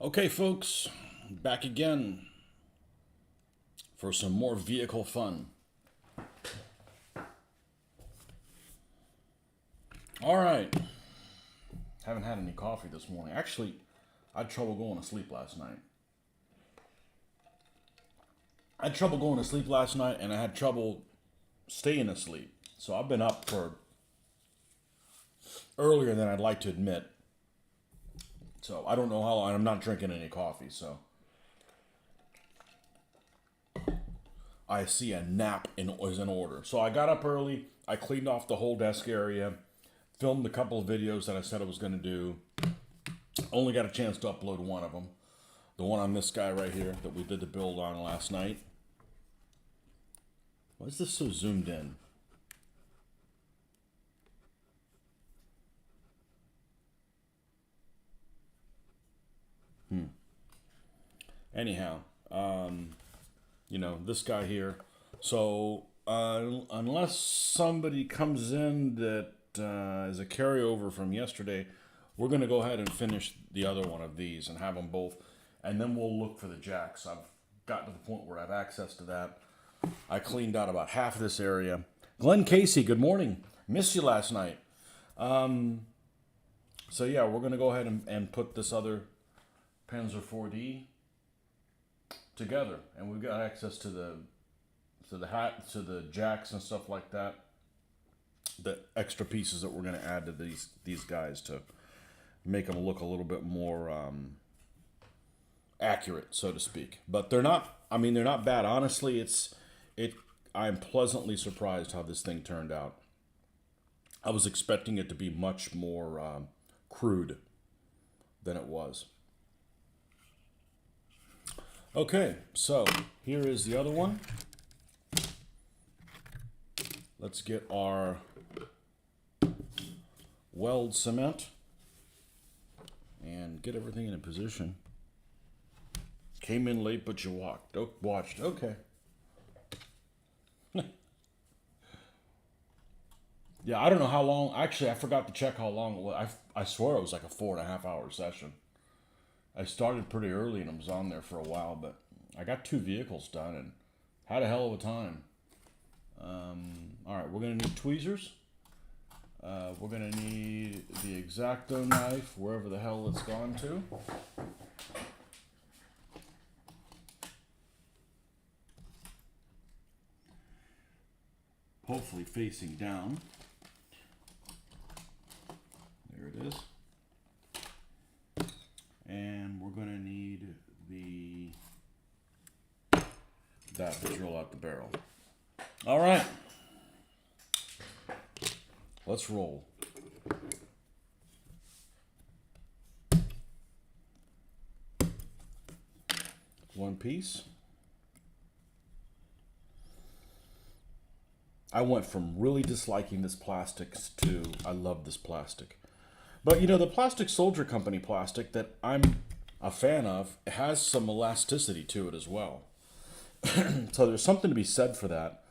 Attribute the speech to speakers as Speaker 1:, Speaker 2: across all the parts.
Speaker 1: Okay, folks, back again for some more vehicle fun. All right, haven't had any coffee this morning. Actually, I had trouble going to sleep last night. And I had trouble staying asleep. So I've been up for earlier than I'd like to admit. So I don't know how long. I'm not drinking any coffee, so I see a nap is in order. So I got up early. I cleaned off the whole desk area, filmed a couple of videos that I said I was going to do. Only got a chance to upload one of them. The one on this guy right here that we did the build on last night. Why is this so zoomed in? Anyhow, this guy here. So, unless somebody comes in that is a carryover from yesterday, we're going to go ahead and finish the other one of these and have them both. And then we'll look for the jacks. I've gotten to the point where I have access to that. I cleaned out about half of this area. Glenn Casey, good morning. Missed you last night. So yeah, we're going to go ahead and put this other Panzer 4D together, and we've got access to the jacks and stuff like that. The extra pieces that we're going to add to these guys to make them look a little bit more accurate, so to speak. But they're not. I mean, they're not bad. Honestly, I'm pleasantly surprised how this thing turned out. I was expecting it to be much more crude than it was. Okay, so here is the other one. Let's get our weld cement and get everything in a position. Came in late, but you watched. Okay. Yeah, I don't know how long. Actually, I forgot to check how long it was. I swear it was like a 4.5 hour session. I started pretty early and I was on there for a while, but I got 2 vehicles done and had a hell of a time. All right, we're going to need tweezers. We're going to need the X-Acto knife, wherever the hell it's gone to. Hopefully facing down. There it is. And we're going to need that to drill out the barrel. All right. Let's roll. One piece. I went from really disliking this plastic to I love this plastic. But the Plastic Soldier Company plastic that I'm a fan of has some elasticity to it as well. So there's something to be said for that.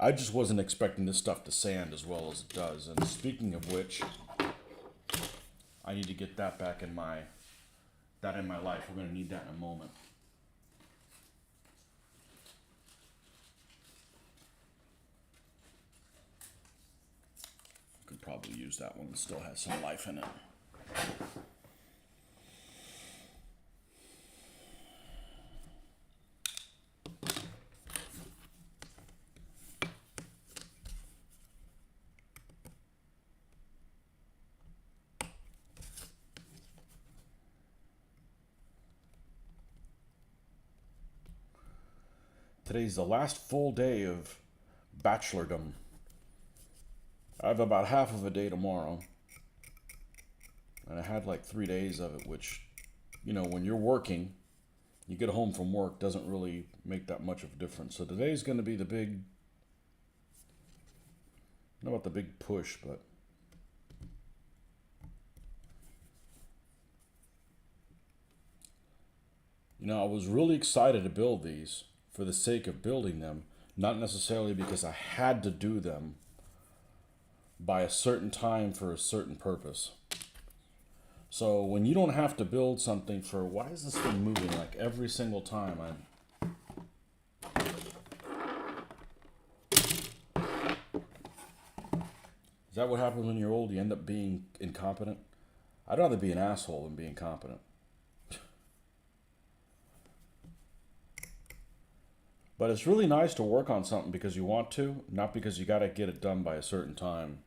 Speaker 1: I just wasn't expecting this stuff to sand as well as it does. And speaking of which, I need to get that back in my life. We're going to need that in a moment. Could probably use that one. It still has some life in it. Today's the last full day of bachelordom. I have about half of a day tomorrow. And I had like 3 days of it, which, when you're working, you get home from work, doesn't really make that much of a difference. So today's going to be the big, not about the big push, but I was really excited to build these for the sake of building them, not necessarily because I had to do them by a certain time for a certain purpose. So when you don't have to build something for, why is this thing moving like every single time? Is that what happens when you're old? You end up being incompetent? I'd rather be an asshole than be incompetent. But it's really nice to work on something because you want to, not because you got to get it done by a certain time.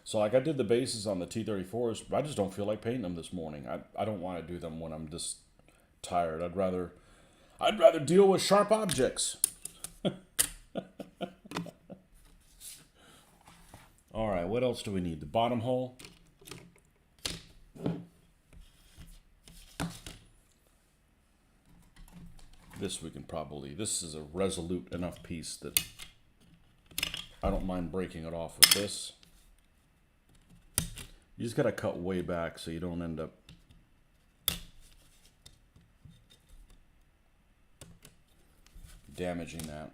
Speaker 1: So like I did the bases on the T-34s, but I just don't feel like painting them this morning. I don't want to do them when I'm just tired. I'd rather deal with sharp objects. All right, what else do we need? The bottom hole. This we can probably, this is a resolute enough piece that I don't mind breaking it off with this. You just gotta cut way back so you don't end up damaging that.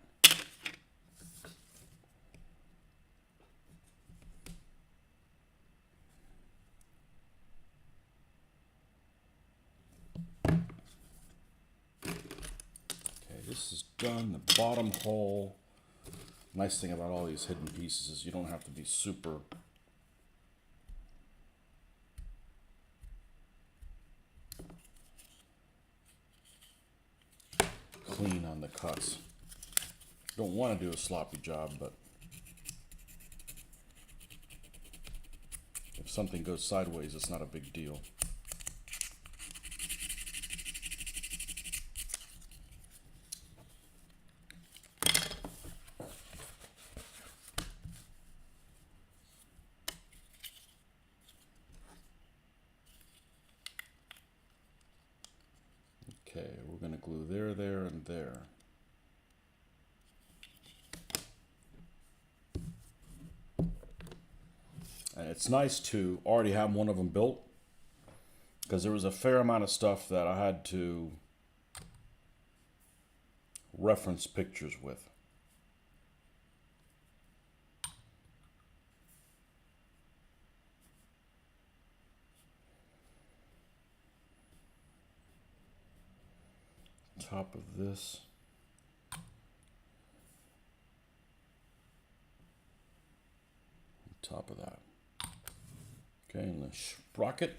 Speaker 1: This is done. The bottom hole. Nice thing about all these hidden pieces is you don't have to be super clean on the cuts. Don't want to do a sloppy job, but if something goes sideways, it's not a big deal. Okay, we're going to glue there, there, and there. And it's nice to already have one of them built because there was a fair amount of stuff that I had to reference pictures with. Top of this. Top of that. Okay, and the sprocket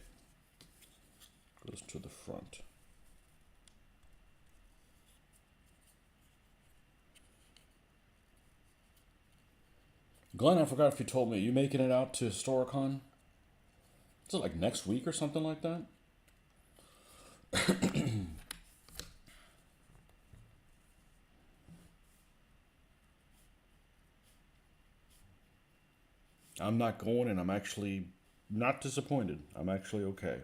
Speaker 1: goes to the front. Glenn, I forgot if you told me, are you making it out to Historicon? Is it like next week or something like that? I'm not going, and I'm actually not disappointed. I'm actually okay.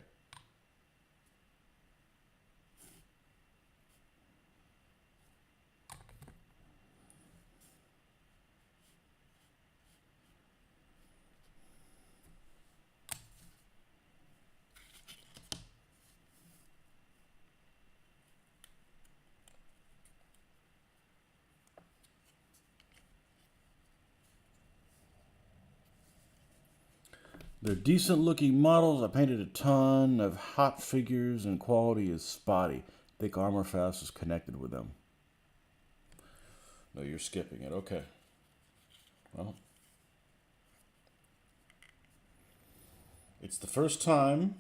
Speaker 1: They're decent looking models. I painted a ton of hot figures and quality is spotty. Think Armor Fast is connected with them. No, you're skipping it. Okay. Well, it's the first time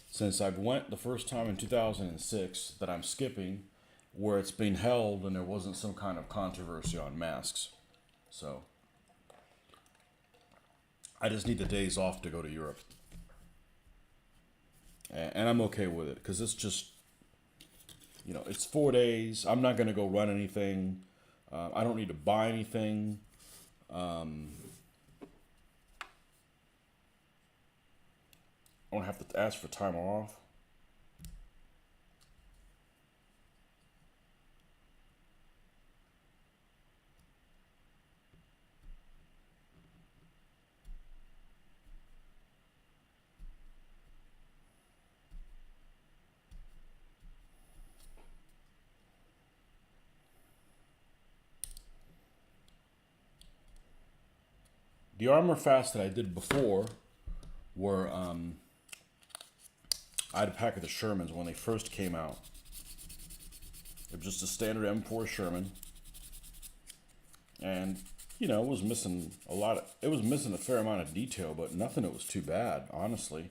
Speaker 1: since I went the first time in 2006 that I'm skipping where it's been held and there wasn't some kind of controversy on masks. So I just need the days off to go to Europe. And I'm okay with it because it's just, you know, it's 4 days. I'm not going to go run anything. I don't need to buy anything. I don't have to ask for time off. The armor fast that I did before were I had a pack of the Shermans when they first came out. It was just a standard M4 Sherman, and you know, it was missing a lot of, it was missing a fair amount of detail, but nothing that was too bad, honestly.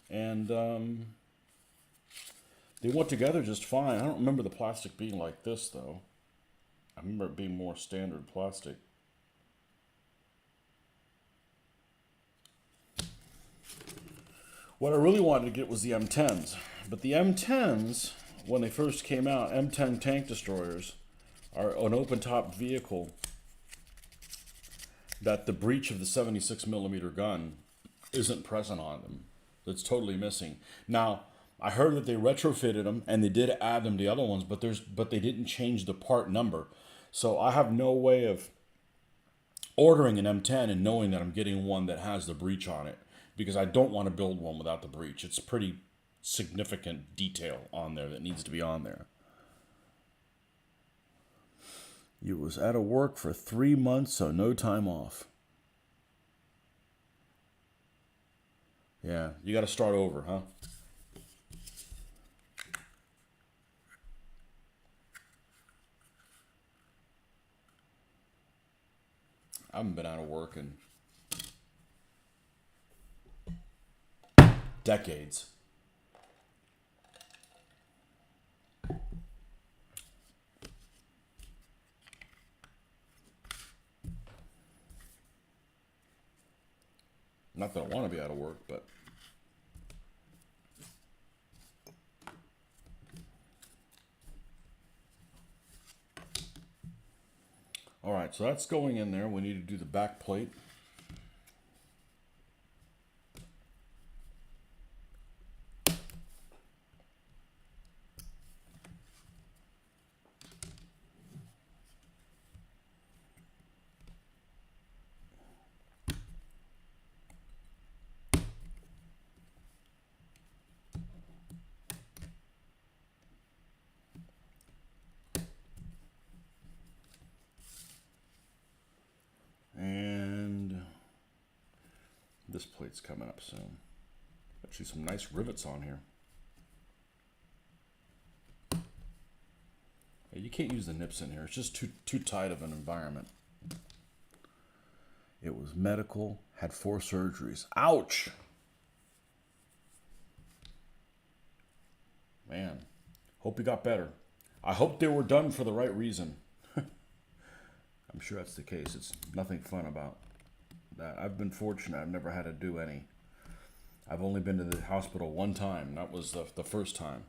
Speaker 1: And they went together just fine. I don't remember the plastic being like this, though. I remember it being more standard plastic. What I really wanted to get was the M10s. But the M10s, when they first came out, M10 tank destroyers, are an open-top vehicle that the breech of the 76mm gun isn't present on them. It's totally missing. Now, I heard that they retrofitted them and they did add them to the other ones, but they didn't change the part number. So I have no way of ordering an M10 and knowing that I'm getting one that has the breech on it, because I don't want to build one without the breech. It's pretty significant detail on there that needs to be on there. You was out of work for 3 months, so no time off. Yeah, you got to start over, huh? I haven't been out of work in decades. Not that I want to be out of work, but all right, so that's going in there. We need to do the back plate. And this plate's coming up soon. Actually, some nice rivets on here. Yeah, you can't use the nips in here. It's just too tight of an environment. It was medical, had 4 surgeries. Ouch! Man, hope you got better. I hope they were done for the right reason. I'm sure that's the case. It's nothing fun about that. I've been fortunate. I've never had to do any. I've only been to the hospital one time. That was the first time.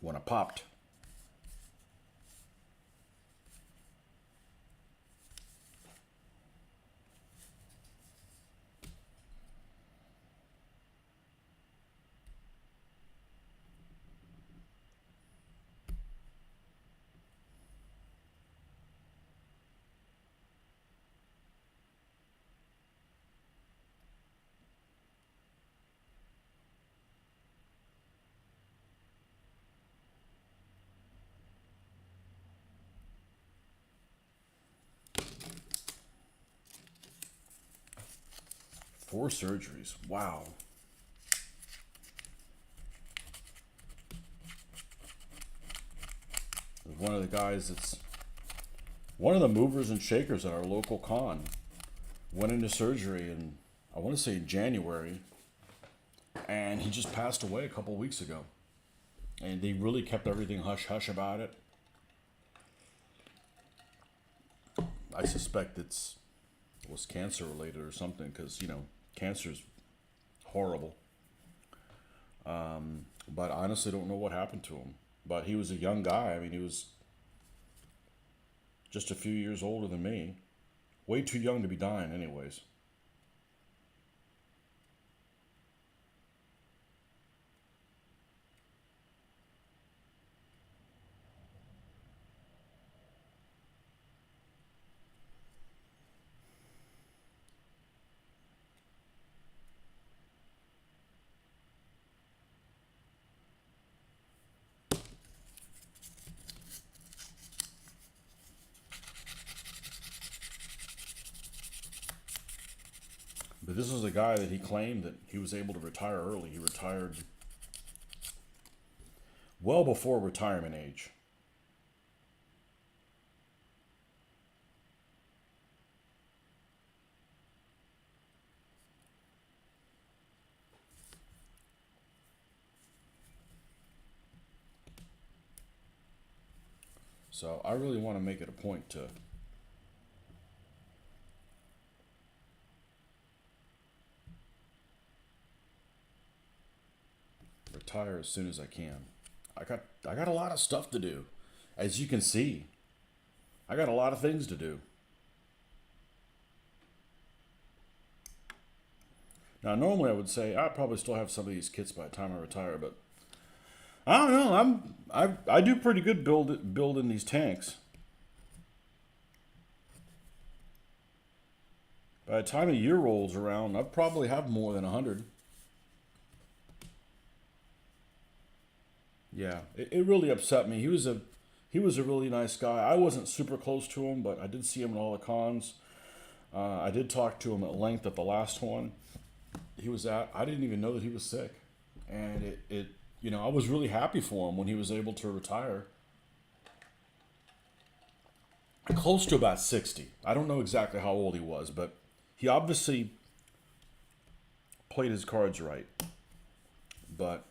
Speaker 1: When I popped. Four surgeries. Wow. One of the guys that's one of the movers and shakers at our local con went into surgery in, I want to say, January, and he just passed away a couple weeks ago. And they really kept everything hush-hush about it. I suspect it was cancer related or something, because, you know, cancer's horrible. But I honestly don't know what happened to him. But he was a young guy. I mean, he was just a few years older than me. Way too young to be dying anyways. But this was a guy that he claimed that he was able to retire early. He retired well before retirement age. So I really want to make it a point to retire as soon as I can. I got a lot of stuff to do. As you can see, I got a lot of things to do. Now normally I would say I probably still have some of these kits by the time I retire, but I don't know. I do pretty good building these tanks. By the time a year rolls around, I probably have more than 100. Yeah, it really upset me. He was a really nice guy. I wasn't super close to him, but I did see him at all the cons. I did talk to him at length at the last one he was at. I didn't even know that he was sick, and I was really happy for him when he was able to retire. Close to about 60. I don't know exactly how old he was, but he obviously played his cards right. But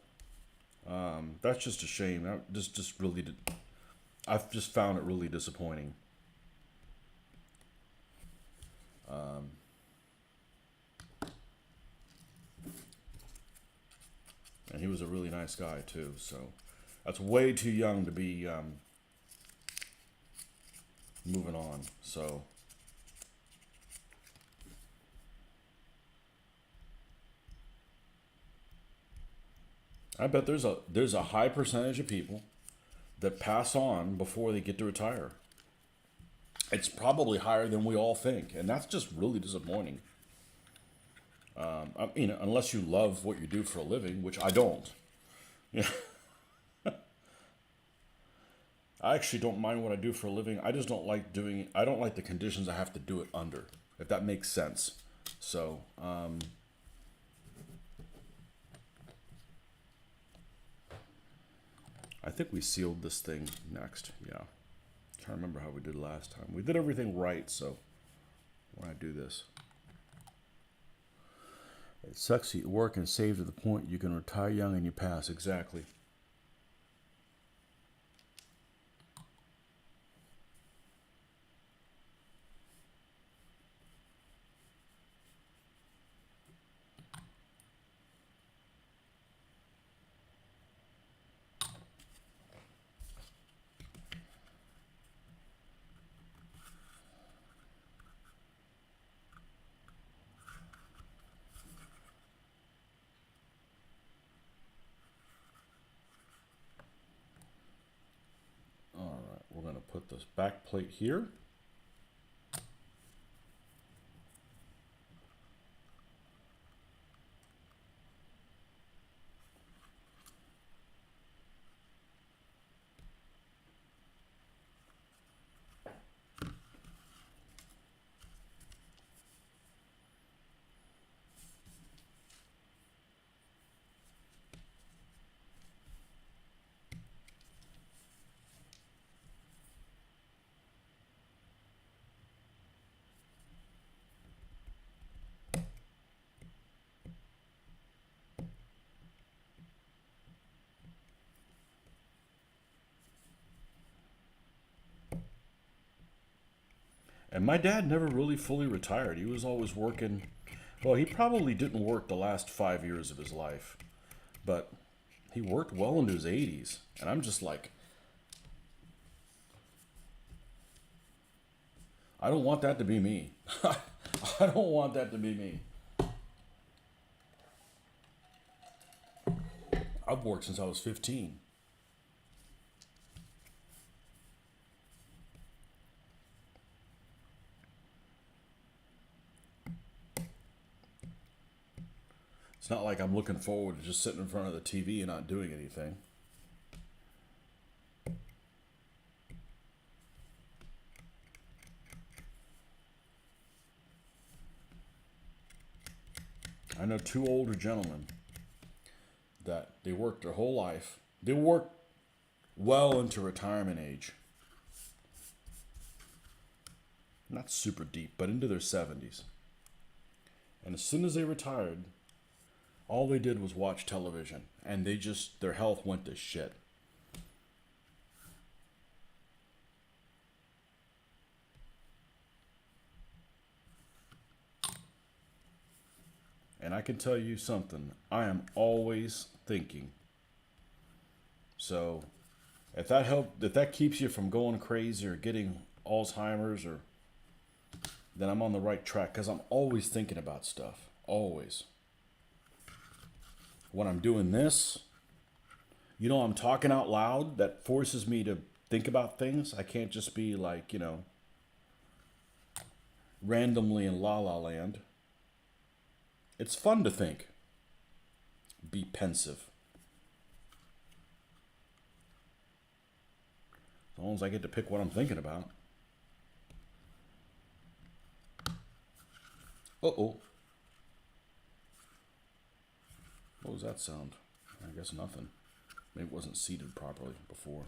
Speaker 1: that's just a shame. I've just found it really disappointing. And he was a really nice guy too. So that's way too young to be moving on. So I bet there's a high percentage of people that pass on before they get to retire. It's probably higher than we all think, and that's just really disappointing. Unless you love what you do for a living, which I don't. Yeah, I actually don't mind what I do for a living. I just don't like doing it. I don't like the conditions I have to do it under, if that makes sense. So, I think we sealed this thing next. Yeah. Trying to remember how we did last time. We did everything right, so when I do this. It sucks you work and save to the point you can retire young and you pass. Exactly. All right, we're going to put this back plate here. And my dad never really fully retired. He was always working. Well, he probably didn't work the last 5 years of his life, but he worked well into his 80s. And I'm just like, I don't want that to be me. I don't want that to be me. I've worked since I was 15. It's not like I'm looking forward to just sitting in front of the TV and not doing anything. I know two older gentlemen that they worked their whole life. They worked well into retirement age. Not super deep, but into their 70s. And as soon as they retired, all they did was watch television. And their health went to shit. And I can tell you something, I am always thinking. So if that keeps you from going crazy or getting Alzheimer's, then I'm on the right track, because I'm always thinking about stuff. Always. When I'm doing this, I'm talking out loud. That forces me to think about things. I can't just be like, randomly in la la land. It's fun to think. Be pensive. As long as I get to pick what I'm thinking about. Uh-oh. What was that sound? I guess nothing. Maybe it wasn't seated properly before.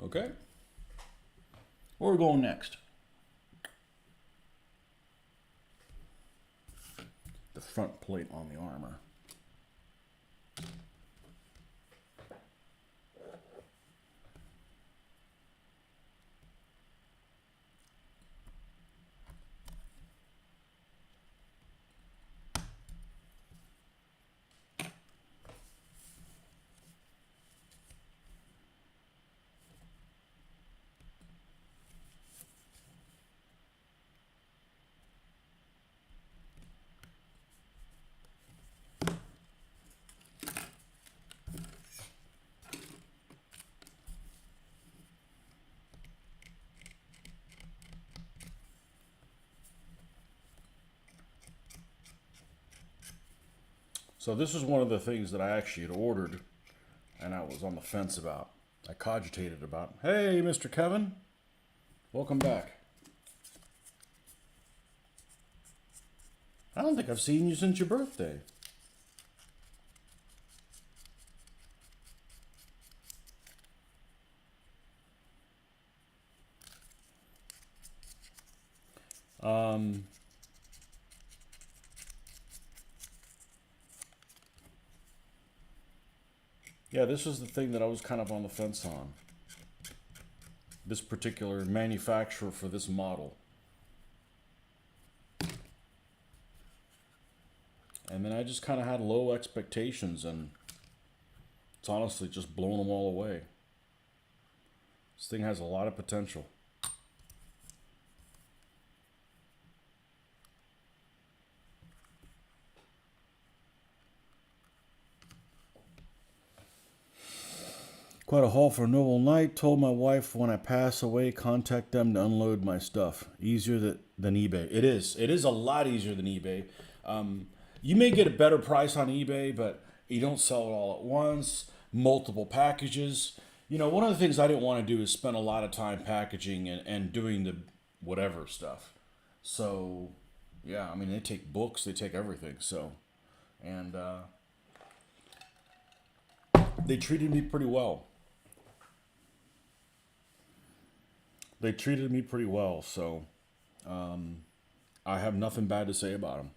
Speaker 1: Okay. Where are we going next? The front plate on the armor. So this is one of the things that I actually had ordered, and I was on the fence about. I cogitated about. Hey, Mr. Kevin, welcome back. I don't think I've seen you since your birthday. Yeah, this is the thing that I was kind of on the fence on. This particular manufacturer for this model. And then I just kind of had low expectations, and it's honestly just blown them all away. This thing has a lot of potential. Quite a haul for a noble night. Told my wife when I pass away, contact them to unload my stuff. Easier than eBay. It is. It is a lot easier than eBay. You may get a better price on eBay, but you don't sell it all at once. Multiple packages. One of the things I didn't want to do is spend a lot of time packaging and doing the whatever stuff. So, yeah, I mean, they take books, they take everything. So, and they treated me pretty well. They treated me pretty well, so I have nothing bad to say about them.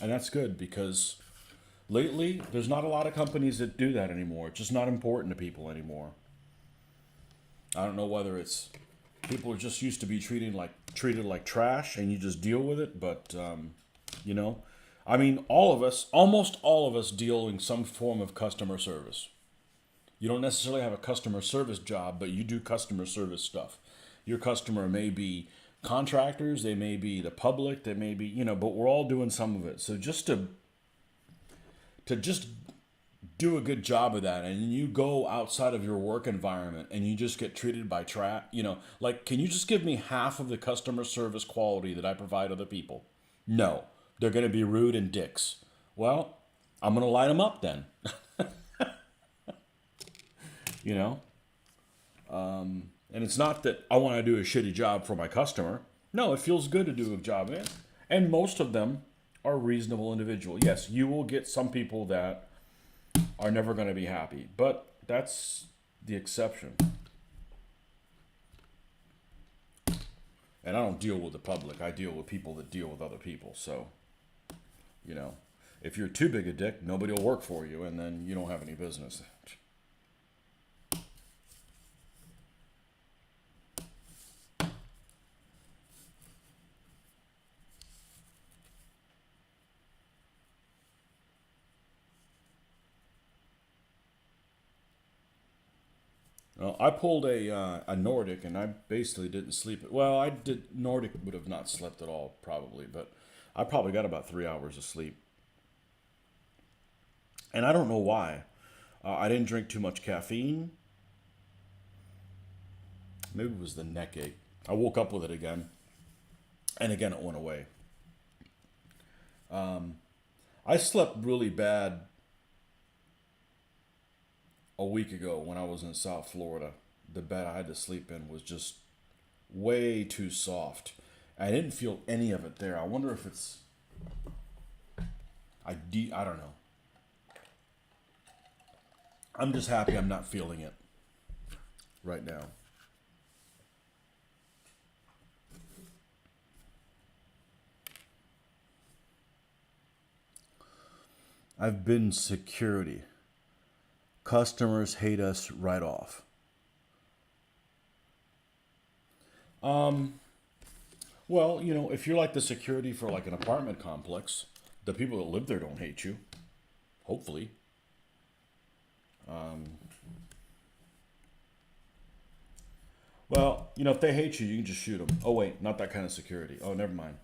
Speaker 1: And that's good, because lately there's not a lot of companies that do that anymore. It's just not important to people anymore. I don't know whether it's people are just used to be treated like trash, and you just deal with it. But I mean, almost all of us deal in some form of customer service. You don't necessarily have a customer service job, but you do customer service stuff. Your customer may be contractors, they may be the public, they may be, but we're all doing some of it. So just to to just do a good job of that, and you go outside of your work environment and you just get treated by like, can you just give me half of the customer service quality that I provide other people? No, they're going to be rude and dicks. Well, I'm going to light them up then. you know and it's not that I want to do a shitty job for my customer. No, it feels good to do a job, man. And most of them are reasonable individuals. Yes, you will get some people that are never going to be happy, but that's the exception. And I don't deal with the public. I deal with people that deal with other people. So, you know, if you're too big a dick, nobody will work for you, and then you don't have any business. Well, I pulled a Nordic, and I basically didn't sleep. Well, I did. Nordic would have not slept at all, probably, but I probably got about 3 hours of sleep. And I don't know why. I didn't drink too much caffeine. Maybe it was the neck ache. I woke up with it again, and again it went away. I slept really bad a week ago when I was in South Florida. The bed I had to sleep in was just way too soft. I didn't feel any of it there. I wonder if it's I don't know. I'm just happy I'm not feeling it right now. I've been security. Customers hate us right off. Well, if you're like the security for like an apartment complex, the people that live there don't hate you. Hopefully. Well, if they hate you, you can just shoot them. Oh, wait, not that kind of security. Oh, never mind.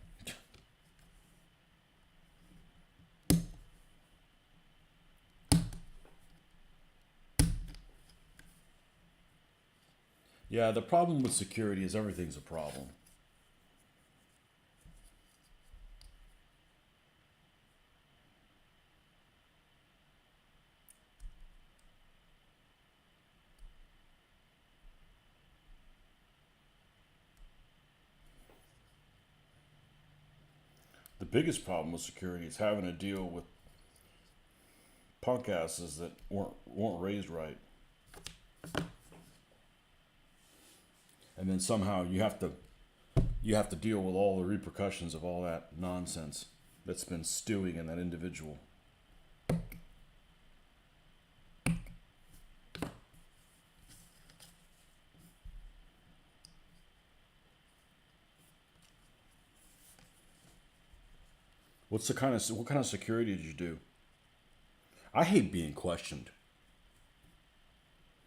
Speaker 1: Yeah, the problem with security is everything's a problem. The biggest problem with security is having to deal with punk asses that weren't raised right, and then somehow you have to deal with all the repercussions of all that nonsense that's been stewing in that individual. What kind of security did you do? I hate being questioned.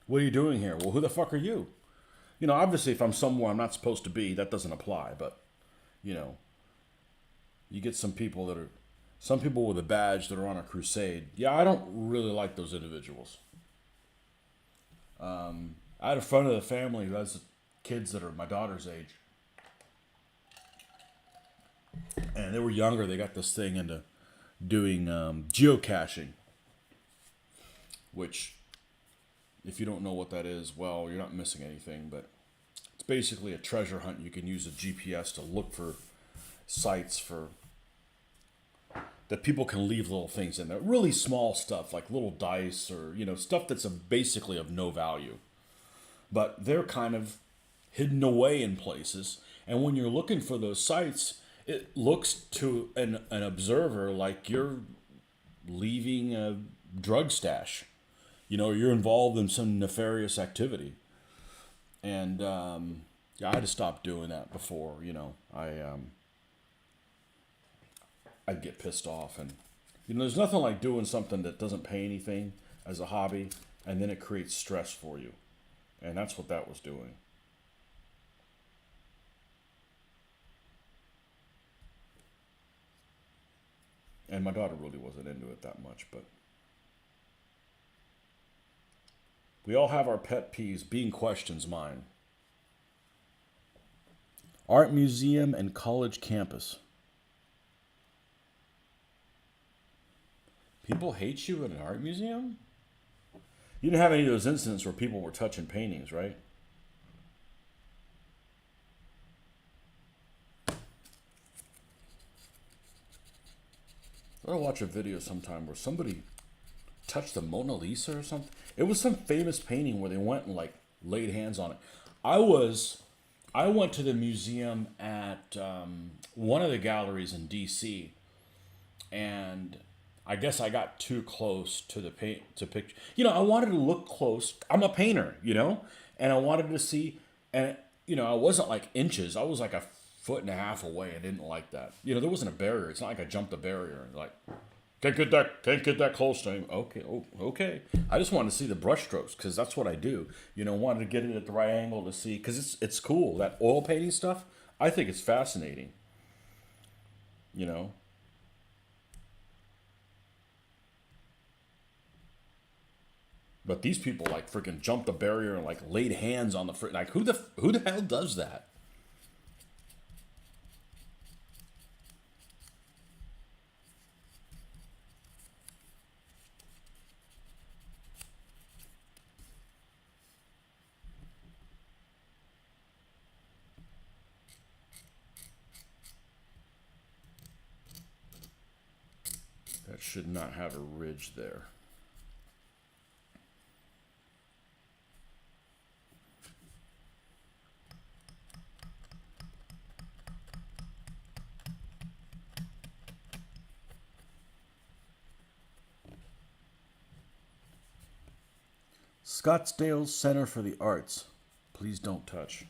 Speaker 1: What are you doing here? Well, who the fuck are you? Obviously, if I'm somewhere I'm not supposed to be, that doesn't apply. But you know, you get some people with a badge that are on a crusade. Yeah, I don't really like those individuals. I had a friend of the family who has kids that are my daughter's age, and they were younger. They got this thing into doing geocaching, which, if you don't know what that is, well, you're not missing anything. But it's basically a treasure hunt. You can use a GPS to look for sites for that people can leave little things in there. Really small stuff like little dice or stuff that's basically of no value. But they're kind of hidden away in places. And when you're looking for those sites, it looks to an observer like you're leaving a drug stash. You're involved in some nefarious activity. And yeah, I had to stop doing that before. I'd get pissed off, and there's nothing like doing something that doesn't pay anything as a hobby, and then it creates stress for you, and that's what that was doing. And my daughter really wasn't into it that much, but We all have our pet peeves. Being questions mine. Art museum and college campus. People hate you at an art museum? You didn't have any of those incidents where people were touching paintings, right? I'll watch a video sometime where somebody touched the Mona Lisa or something. It was some famous painting where they went and like laid hands on it. I was, I went to the museum at one of the galleries in D.C. and I guess I got too close to the paint to picture. I wanted to look close. I'm a painter, and I wanted to see. And I wasn't like inches. I was like a foot and a half away. I didn't like that. There wasn't a barrier. It's not like I jumped a barrier. Like can't get that close to him. Okay, okay. I just wanted to see the brushstrokes because that's what I do. Wanted to get it at the right angle to see because it's cool that oil painting stuff. I think it's fascinating. You know. But these people like freaking jumped the barrier and like laid hands on the like who the hell does that? That should not have a ridge there. Scottsdale Center for the Arts. Please don't touch.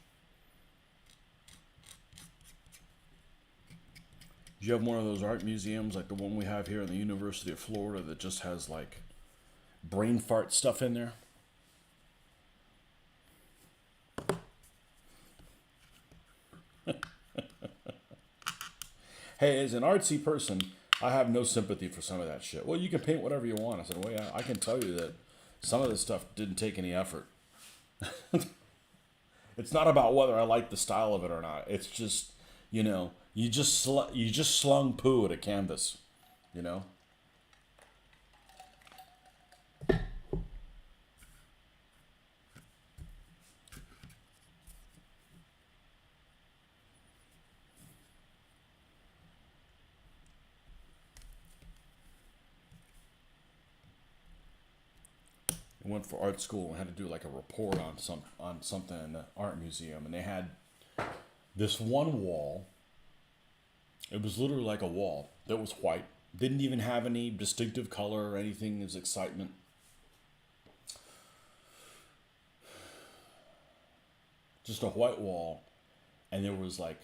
Speaker 1: Do you have one of those art museums like the one we have here in the University of Florida that just has like brain fart stuff in there? Hey, as an artsy person, I have no sympathy for some of that shit. Well, you can paint whatever you want. I said, well, yeah, I can tell you that some of this stuff didn't take any effort. It's not about whether I like the style of it or not. It's just, you just slung poo at a canvas, you know. I went for art school and had to do like a report on something in the art museum, and they had this one wall. It was literally like a wall that was white. Didn't even have any distinctive color or anything as excitement. Just a white wall, and there was like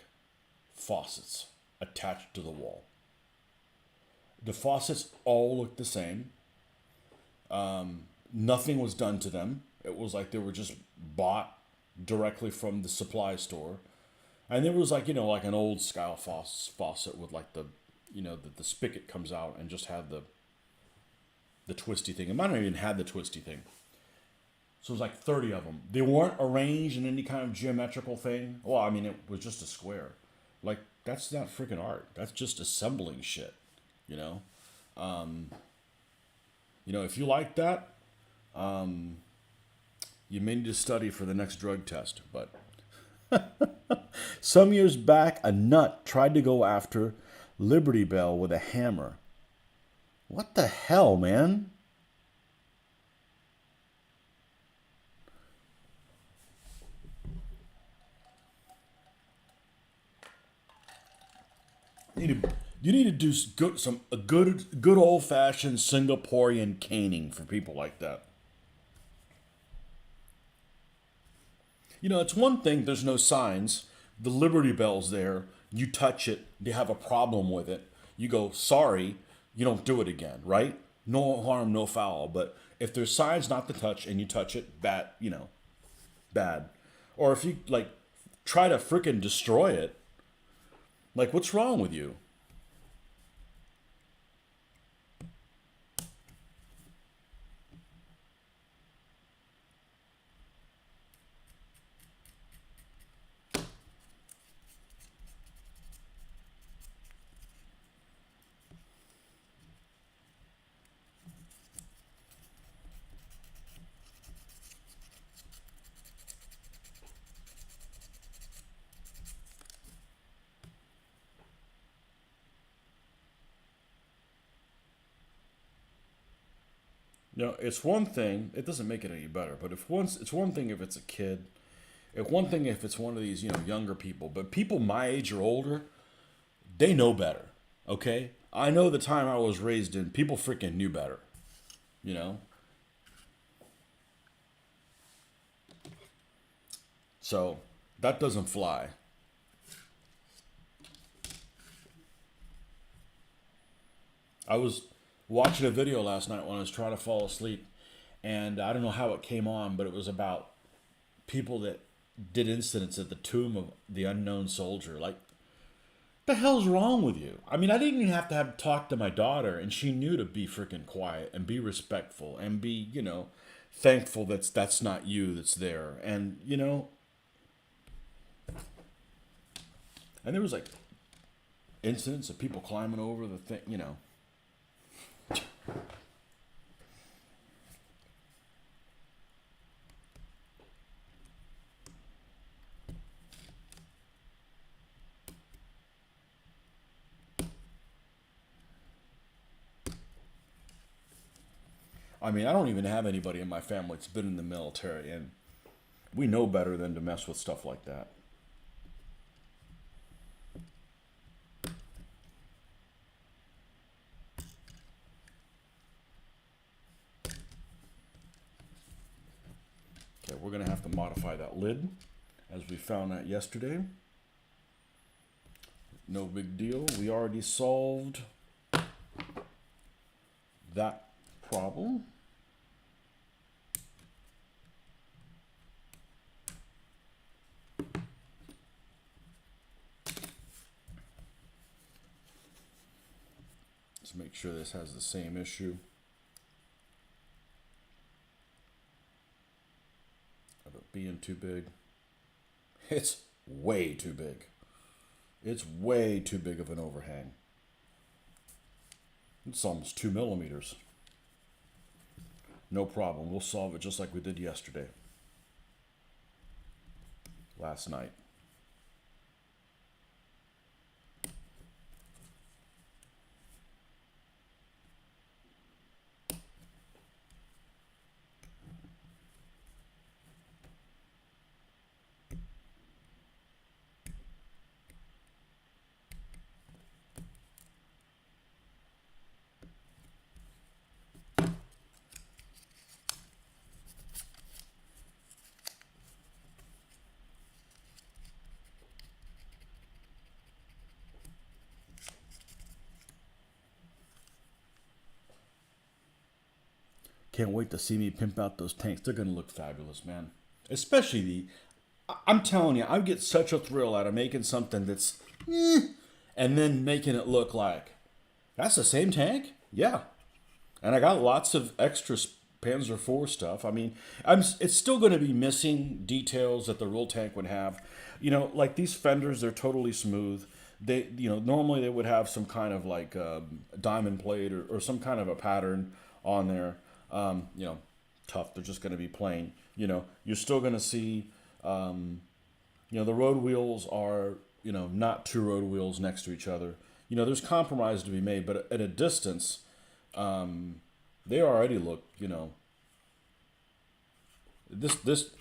Speaker 1: faucets attached to the wall. The faucets all looked the same. Nothing was done to them. It was like they were just bought directly from the supply store. And there was like, like an old style faucet with like the spigot comes out and just had the twisty thing. It might not even had the twisty thing. So it was like 30 of them. They weren't arranged in any kind of geometrical thing. Well, I mean, it was just a square. Like, that's not freaking art. That's just assembling shit, you know? If you like that, you may need to study for the next drug test. But some years back, a nut tried to go after Liberty Bell with a hammer. What the hell, man? You need to do a good old fashioned Singaporean caning for people like that. It's one thing. There's no signs. The Liberty Bell's there. You touch it. They have a problem with it. You go sorry. You don't do it again, right? No harm, no foul. But if there's signs not to touch and you touch it, bad. Bad. Or if you like try to freaking destroy it, like what's wrong with you? It's one thing. It doesn't make it any better. But if once it's one thing if it's a kid. If one thing if it's one of these younger people. But people my age or older, they know better. Okay. I know the time I was raised in, people freaking knew better. You know. So that doesn't fly. I was watching a video last night when I was trying to fall asleep, and I don't know how it came on, but it was about people that did incidents at the tomb of the unknown soldier. Like, the hell's wrong with you? I mean, I didn't even have to have talk to my daughter, and she knew to be freaking quiet and be respectful and be, thankful that's not you that's there. And there was like incidents of people climbing over the thing. I mean, I don't even have anybody in my family that's been in the military, and we know better than to mess with stuff like that. Okay, we're going to have to modify that lid, as we found out yesterday. No big deal. We already solved that problem. Let's make sure this has the same issue of it being too big. It's way too big. It's way too big of an overhang. It's almost 2 millimeters. No problem. We'll solve it just like we did yesterday. Last night. Can't wait to see me pimp out those tanks. They're going to look fabulous, man. Especially I'm telling you, I get such a thrill out of making something that's, and then making it look like, that's the same tank? Yeah. And I got lots of extra Panzer IV stuff. I mean, it's still going to be missing details that the real tank would have. Like these fenders, they're totally smooth. They, normally they would have some kind of like diamond plate or some kind of a pattern on there. Tough. They're just going to be plain. You're still going to see, the road wheels are, not two road wheels next to each other. There's compromise to be made, but at a distance, they already look,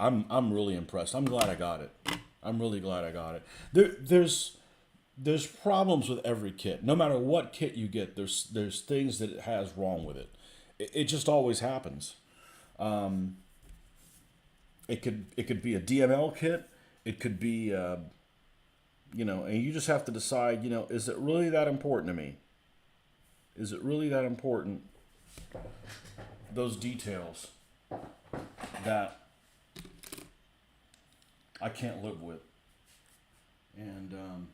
Speaker 1: I'm really impressed. I'm glad I got it. I'm really glad I got it. There's problems with every kit. No matter what kit you get, there's things that it has wrong with it. It just always happens. It could be a DML kit. It could be, and you just have to decide, is it really that important to me? Is it really that important? Those details that I can't live with. And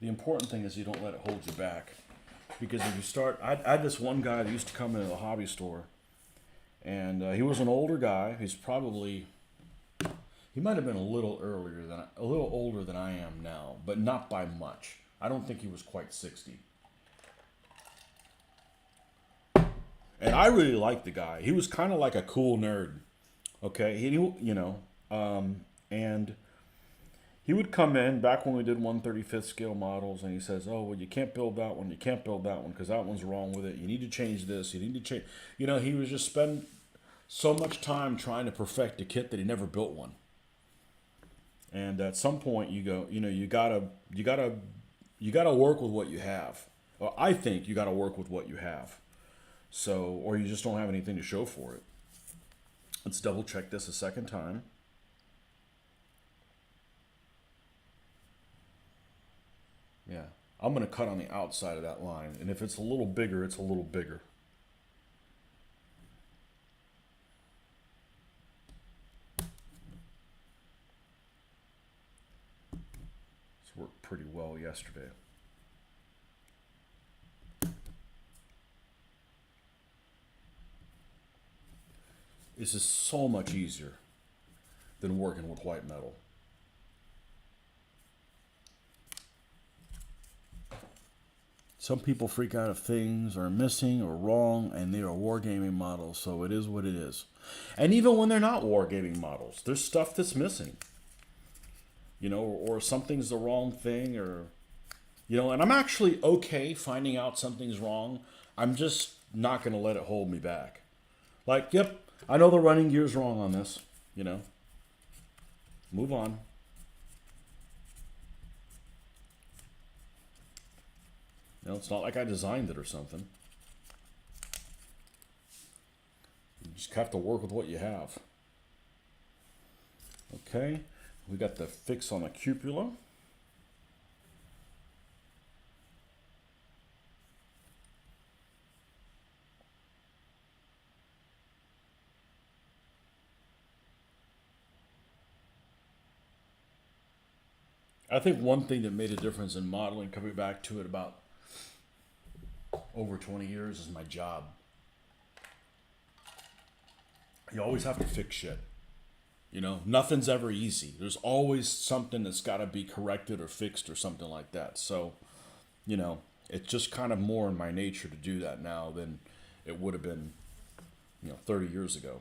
Speaker 1: the important thing is you don't let it hold you back. Because if you start, I had this one guy that used to come into the hobby store, and he was an older guy. He might have been a little older than I am now, but not by much. I don't think he was quite 60. And I really liked the guy. He was kind of like a cool nerd. Okay, and He would come in back when we did 1/35th scale models, and he says, "Oh, well, you can't build that one. You can't build that one because that one's wrong with it. You need to change this. You need to change." You know, he was just spend so much time trying to perfect a kit that he never built one. And at some point, you go, you know, you gotta work with what you have. Well, I think you gotta work with what you have. So, or you just don't have anything to show for it. Let's double check this a second time. Yeah, I'm gonna cut on the outside of that line, and if it's a little bigger, it's a little bigger. This worked pretty well yesterday. This is so much easier than working with white metal. Some people freak out if things are missing or wrong, and they are wargaming models, so it is what it is. And even when they're not wargaming models, there's stuff that's missing. You know, or something's the wrong thing, or, you know, and I'm actually okay finding out something's wrong. I'm just not going to let it hold me back. Like, yep, I know the running gear's wrong on this, you know. Move on. You know, it's not like I designed it or something. You just have to work with what you have. Okay, we got the fix on the cupola. I think one thing that made a difference in modeling, coming back to it about over 20 years, is my job. You always have to fix shit. You know, nothing's ever easy. There's always something that's got to be corrected or fixed or something like that. So, you know, it's just kind of more in my nature to do that now than it would have been, you know, 30 years ago.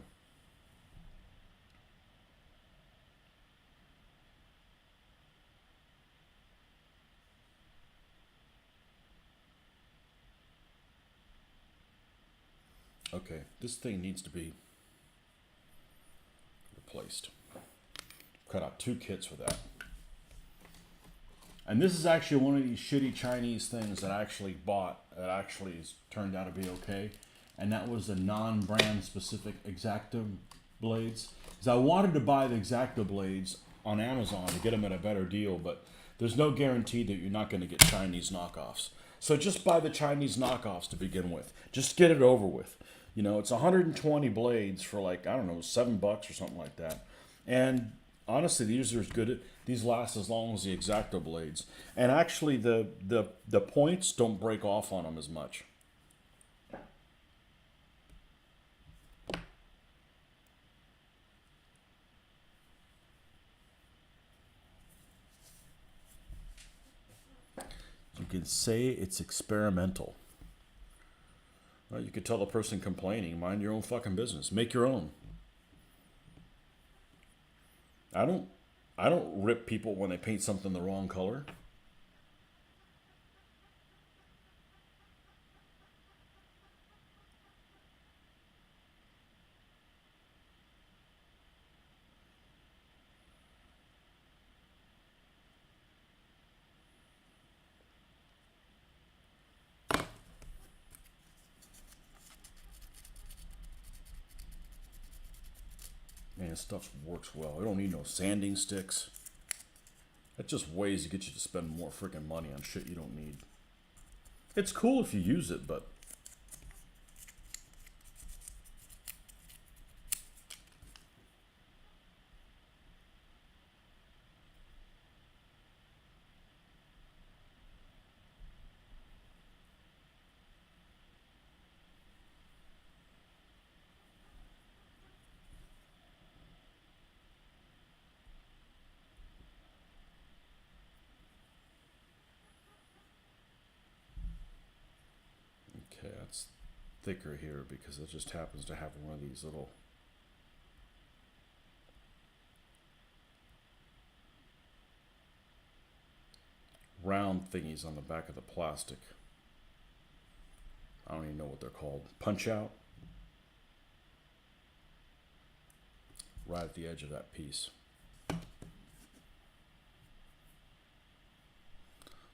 Speaker 1: Okay, this thing needs to be replaced. Cut out 2 kits for that. And this is actually one of these shitty Chinese things that I actually bought that actually has turned out to be okay. And that was the non-brand specific X-Acto blades. Because I wanted to buy the X-Acto blades on Amazon to get them at a better deal, but there's no guarantee that you're not going to get Chinese knockoffs. So just buy the Chinese knockoffs to begin with. Just get it over with. You know, it's 120 blades for like, I don't know, $7 or something like that. And honestly, these are as good. These last as long as the X-Acto blades. And actually, the points don't break off on them as much. You can say it's experimental. Well, you could tell the person complaining, mind your own fucking business. Make your own. I don't I don't rip people when they paint something the wrong color. Man, this stuff works well. It don't need no sanding sticks. That's just ways to get you to spend more freaking money on shit you don't need. It's cool if you use it, but okay, that's thicker here because it just happens to have one of these little. round thingies on the back of the plastic. I don't even know what they're called. Punch out. Right at the edge of that piece.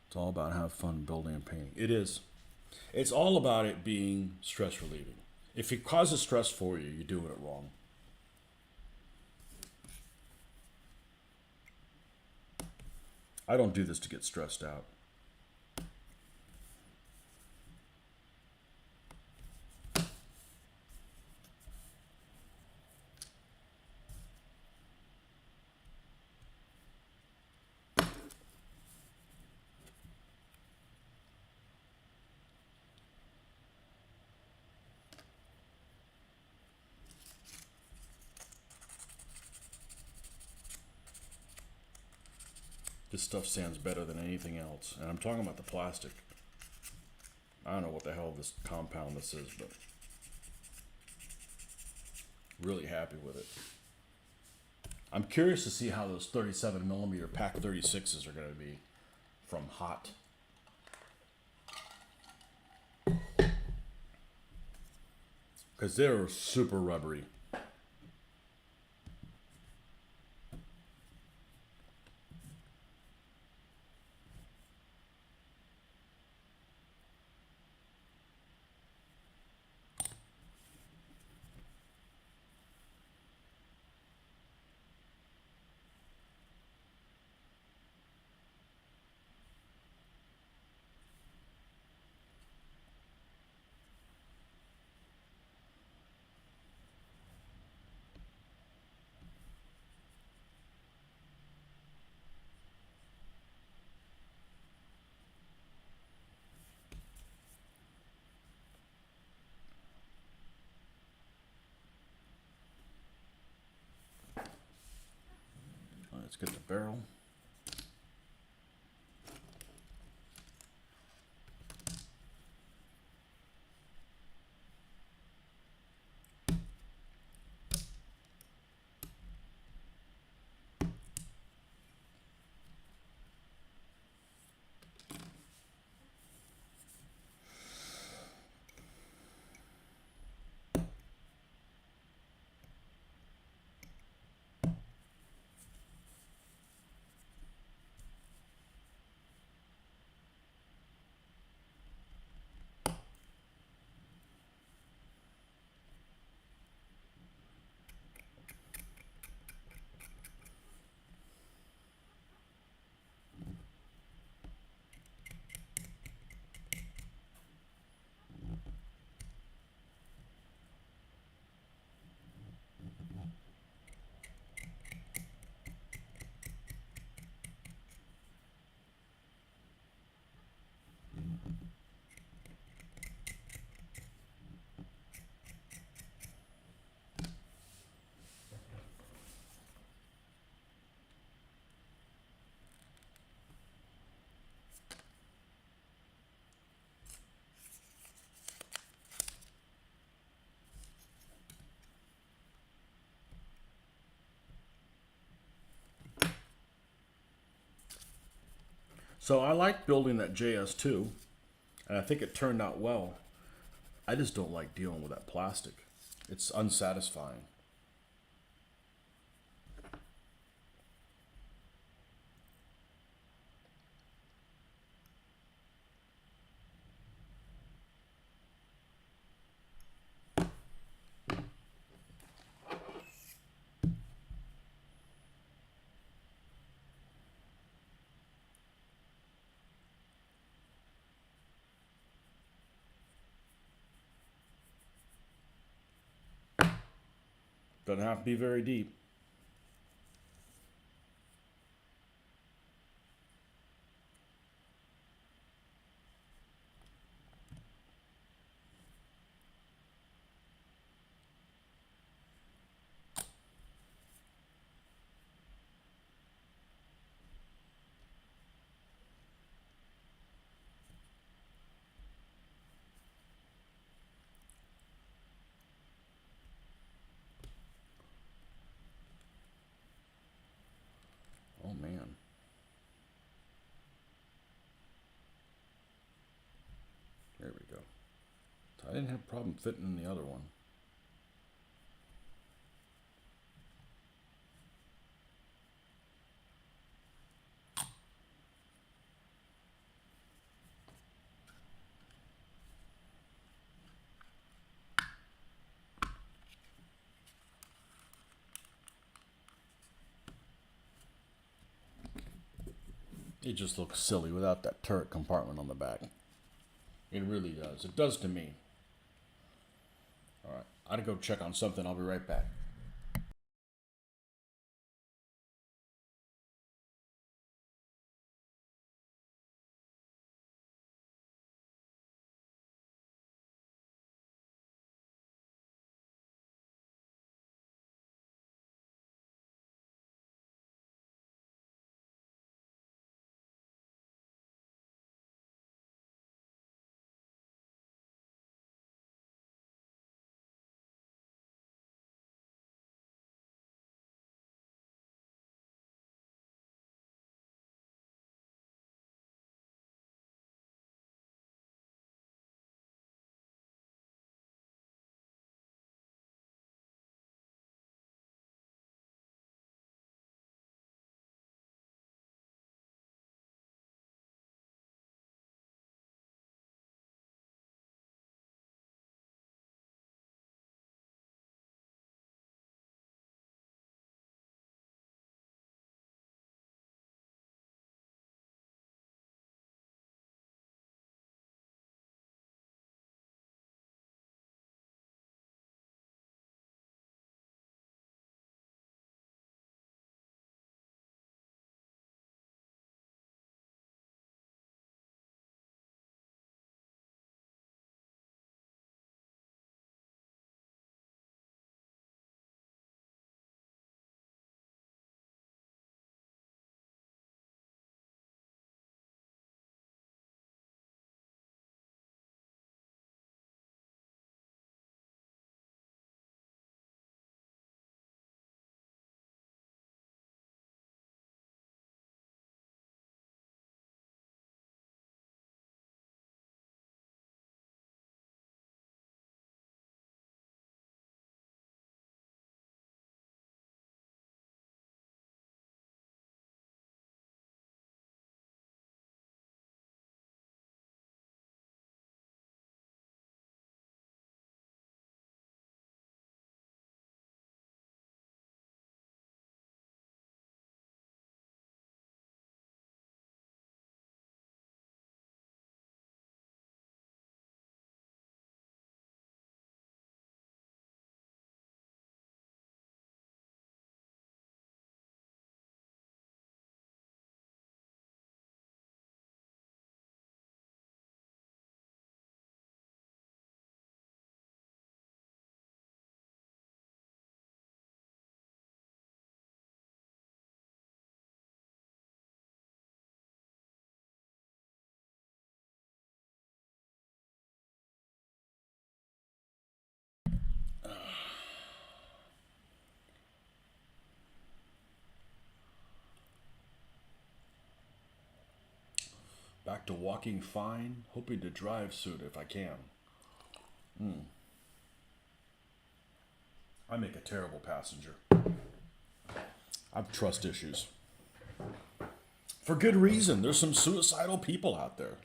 Speaker 1: It's all about having fun building and painting. It is. It's all about it being stress relieving. If it causes stress for you, you're doing it wrong. I don't do this to get stressed out. This stuff sands better than anything else. And I'm talking about the plastic. I don't know what the hell this compound this is, but really happy with it. I'm curious to see how those 37 millimeter pack 36s are going to be from hot. Because they're super rubbery. Let's get the barrel. So I like building that JS2, and I think it turned out well. I just don't like dealing with that plastic. It's unsatisfying. Doesn't have to be very deep. I didn't have a problem fitting in the other one. It just looks silly without that turret compartment on the back. It really does. It does to me. All right, I gotta go check on something. I'll be right back. Back to walking fine, hoping to drive soon if I can. I make a terrible passenger. I have trust issues. For good reason. There's some suicidal people out there.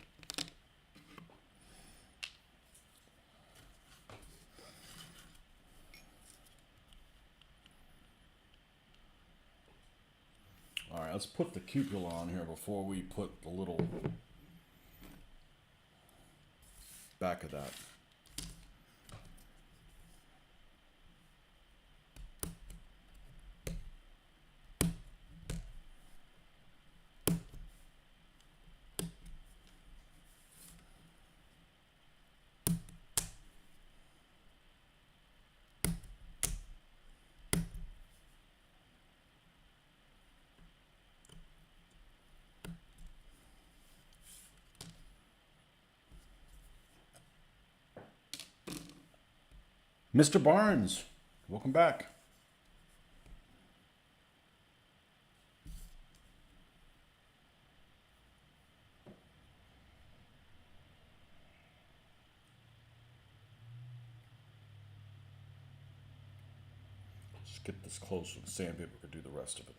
Speaker 1: All right, let's put the cupola on here before we put the little back of that. Mr. Barnes, welcome back. Just get this close so the sandpaper could do the rest of it.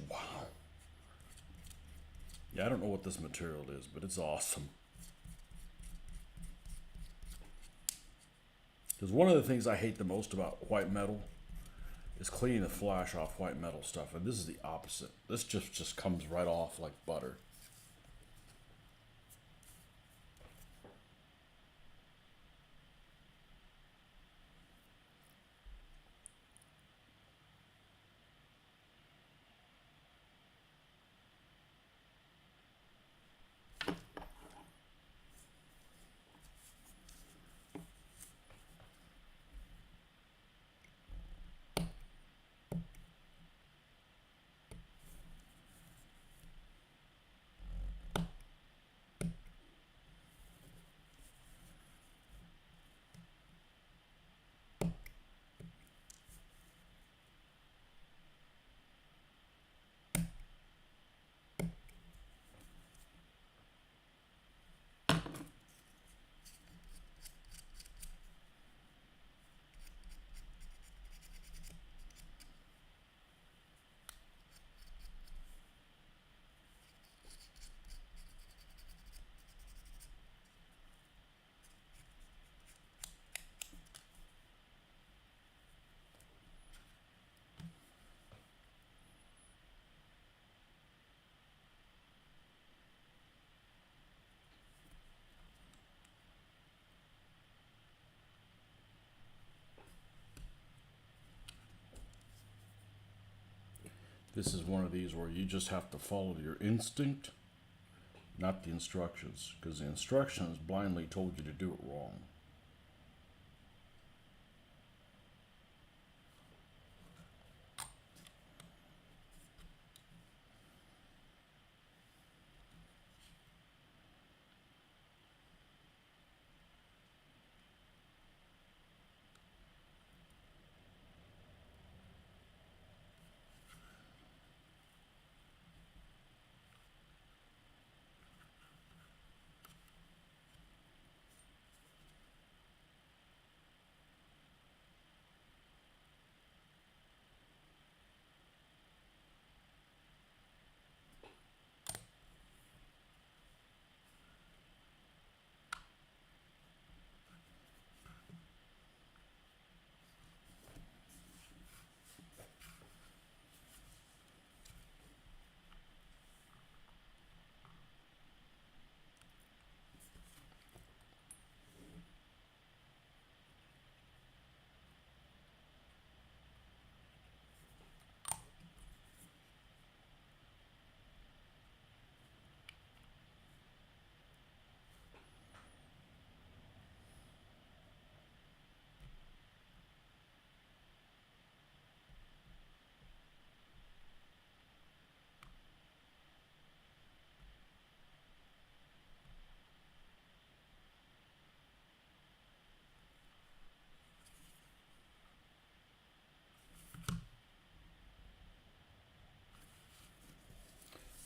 Speaker 1: Wow. Yeah, I don't know what this material is, but it's awesome. Because one of the things I hate the most about white metal is cleaning the flash off white metal stuff, and this is the opposite. This just comes right off like butter. This is one of these where you just have to follow your instinct, not the instructions, because the instructions blindly told you to do it wrong.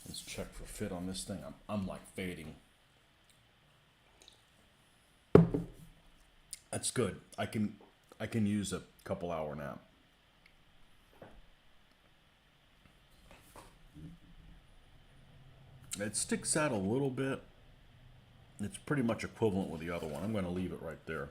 Speaker 1: Let's check for fit on this thing. I'm like fading. That's good. I can use a couple hour nap. It sticks out a little bit. It's pretty much equivalent with the other one. I'm going to leave it right there.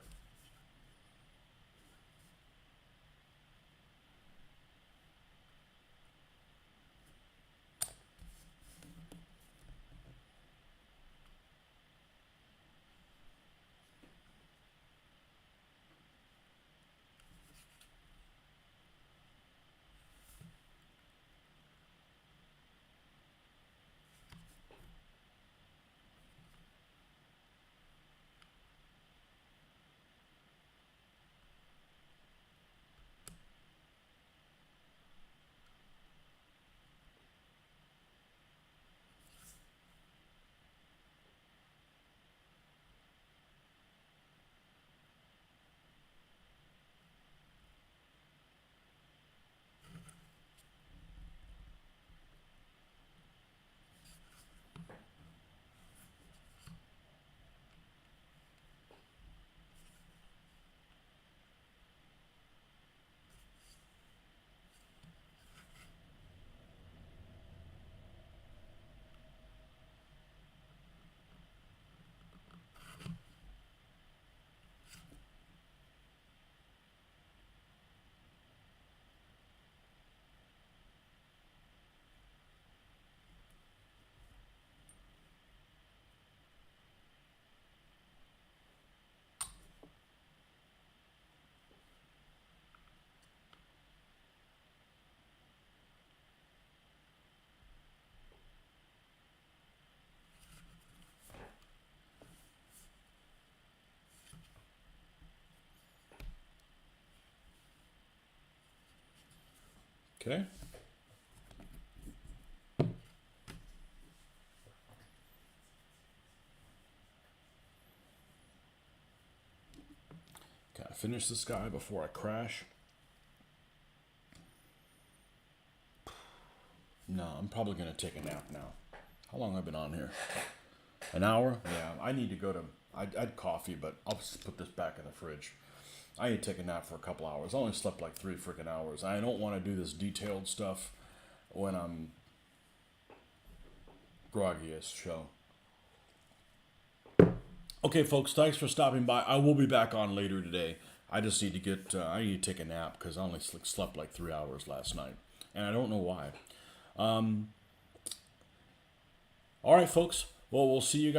Speaker 1: Okay. Can I finish this guy before I crash? No, I'm probably going to take a nap now. How long have I been on here? An hour? Yeah, I need to go to... I'd coffee, but I'll just put this back in the fridge. I need to take a nap for a couple hours. I only slept like 3 freaking hours. I don't want to do this detailed stuff when I'm groggy as show. Okay, folks, thanks for stopping by. I will be back on later today. I just need to get... I need to take a nap because I only slept like 3 hours last night. And I don't know why. All right, folks. Well, we'll see you guys.